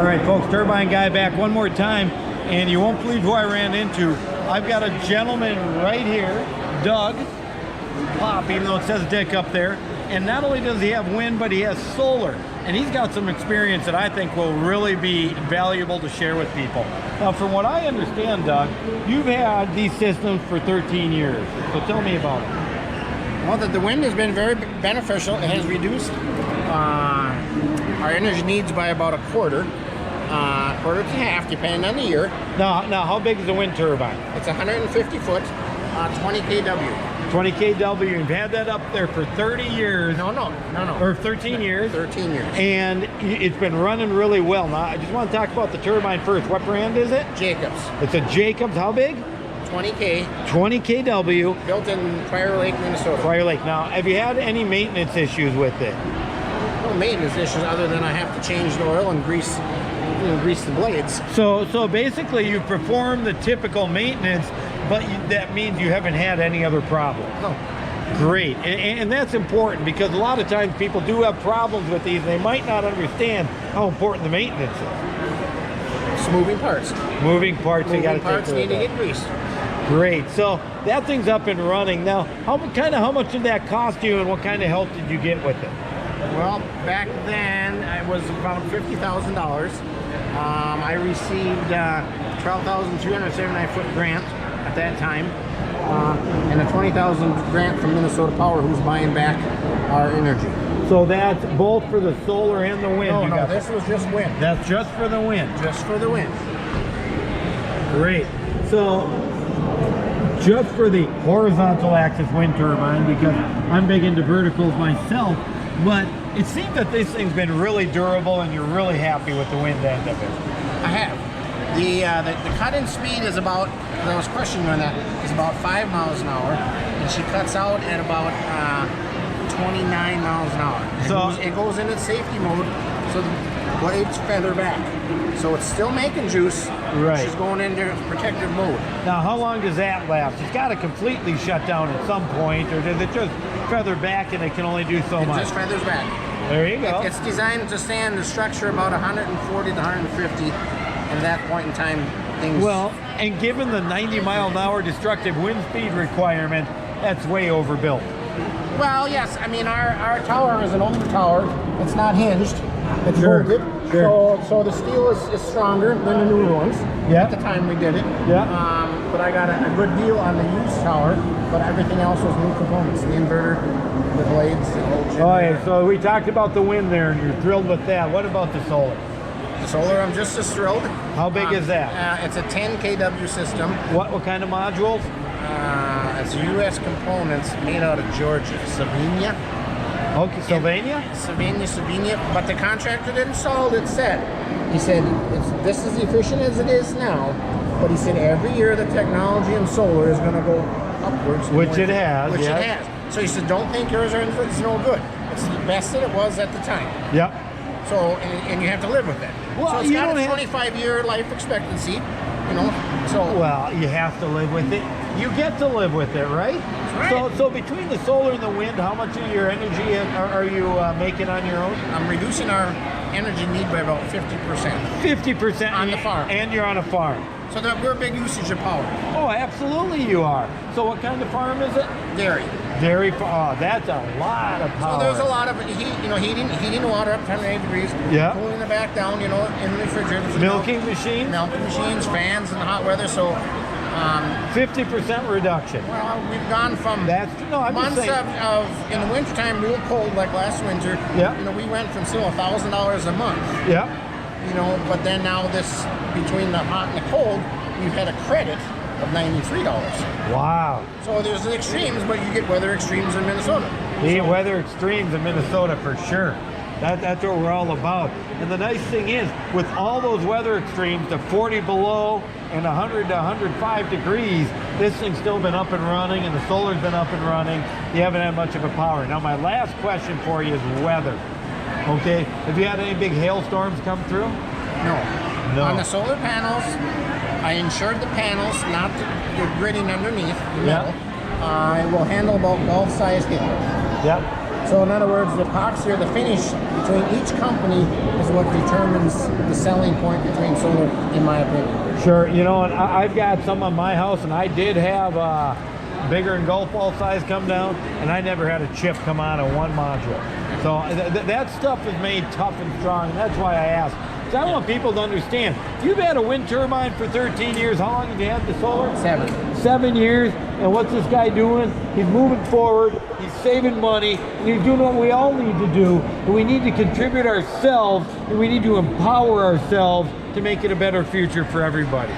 right, folks, Turbine Guy back one more time, and you won't believe who I ran into. I've got a gentleman right here, Doug Pop, even though it says Dick up there, and not only does he have wind, but he has solar, and he's got some experience that I think will really be valuable to share with people. Now, from what I understand, Doug, you've had these systems for 13 years, so tell me about it. Well, the wind has been very beneficial. It has reduced our energy needs by about a quarter to half, depending on the year. Now, how big is the wind turbine? It's 150 foot, 20 kW. 20 kW. You've had that up there for 30 years. No. Or 13 years. 13 years. And it's been running really well. Now, I just want to talk about the turbine first. What brand is it? Jacobs. It's a Jacobs. How big? 20K. 20 kW. Built in Prior Lake, Minnesota. Prior Lake. Now, have you had any maintenance issues with it? No maintenance issues other than I have to change the oil and grease the blades. So basically, you perform the typical maintenance, but that means you haven't had any other problems. No. Great, and that's important because a lot of times people do have problems with these and they might not understand how important the maintenance is. It's moving parts. Moving parts, you got to take care of need to that. get greased. Great, so that thing's up and running. Now, how much did that cost you and what kind of help did you get with it? Well, back then it was about $50,000. I received 12,379 foot grant at that time, and a 20,000 grant from Minnesota Power, who's buying back our energy. So that's both for the solar and the wind? No, this was just wind. That's just for the wind? Just for the wind. Great. So, just for the horizontal axis wind turbine, because I'm big into verticals myself, but it seems that this thing's been really durable and you're really happy with the wind end of it. I have. The cut-in speed is about, I was questioning on that, is about 5 miles an hour, and she cuts out at about 29 miles an hour. So it goes into safety mode, so the blades feather back. So it's still making juice. Right. She's going into protective mode. Now, how long does that last? It's got to completely shut down at some point, or does it just feather back and it can only do so much? It just feathers back. There you go. It's designed to stand the structure about 140 to 150. At that point in time, things... Well, and given the 90-mile-an-hour destructive wind speed requirement, that's way overbuilt. Well, yes. I mean, our tower is an older tower. It's not hinged. It's bolted. Sure. So the steel is stronger than the newer ones. Yeah. At the time we did it. Yeah. But I got a good deal on the used tower, but everything else was new components. The inverter, the blades, the whole generator. Oh, yeah. So we talked about the wind there, and you're thrilled with that. What about the solar? The solar, I'm just as thrilled. How big is that? It's a 10 kW system. What kind of modules? It's U.S. components made out of Georgia, Slovenia. Okay, Sylvania? Slovenia. But the contractor that installed it said, he said, this is efficient as it is now, but he said every year the technology in solar is going to go upwards. Which it has, Which it has. So he said, don't think yours is no good. It's the best that it was at the time. Yep. So, and you have to live with it. Well, so it's got a 25-year life expectancy, you know. So well, you have to live with it. You get to live with it, right? That's right. So between the solar and the wind, how much of your energy are you making on your own? I'm reducing our energy need by about 50%. 50% on the farm. And you're on a farm. So we're a big usage of power. Oh, absolutely you are. So what kind of farm is it? Dairy. Dairy farm. Oh, that's a lot of power. So there's a lot of heating water up to 108 degrees. Yeah. Cooling it back down, in the refrigerator. Milking machines? Milking machines, fans in the hot weather. So 50% reduction. Well, we've gone from months of in the wintertime real cold like last winter. Yeah. We went from still $1,000 a month. Yeah. But then now this, between the hot and the cold, we've had a credit of $93. Wow. So there's the extremes, but you get weather extremes in Minnesota. The weather extremes in Minnesota for sure. That's what we're all about. And the nice thing is, with all those weather extremes, the 40 below and 100 to 105 degrees, this thing's still been up and running, and the solar's been up and running. You haven't had much of a power. Now, my last question for you is weather. Okay, have you had any big hailstorms come through? No. On the solar panels, I insured the panels, not the gridding underneath the metal. It will handle about golf-sized hail. Yep. So in other words, the epoxy or the finish between each company is what determines the selling point between solar, in my opinion. Sure, you know, and I've got some on my house, and I did have bigger and golf ball size come down, and I never had a chip come on in one module. So that stuff is made tough and strong, and that's why I asked. So I want people to understand, you've had a wind turbine for 13 years. How long have you had the solar? 7 years. And what's this guy doing? He's moving forward, he's saving money, and he's doing what we all need to do. And we need to contribute ourselves, and we need to empower ourselves to make it a better future for everybody.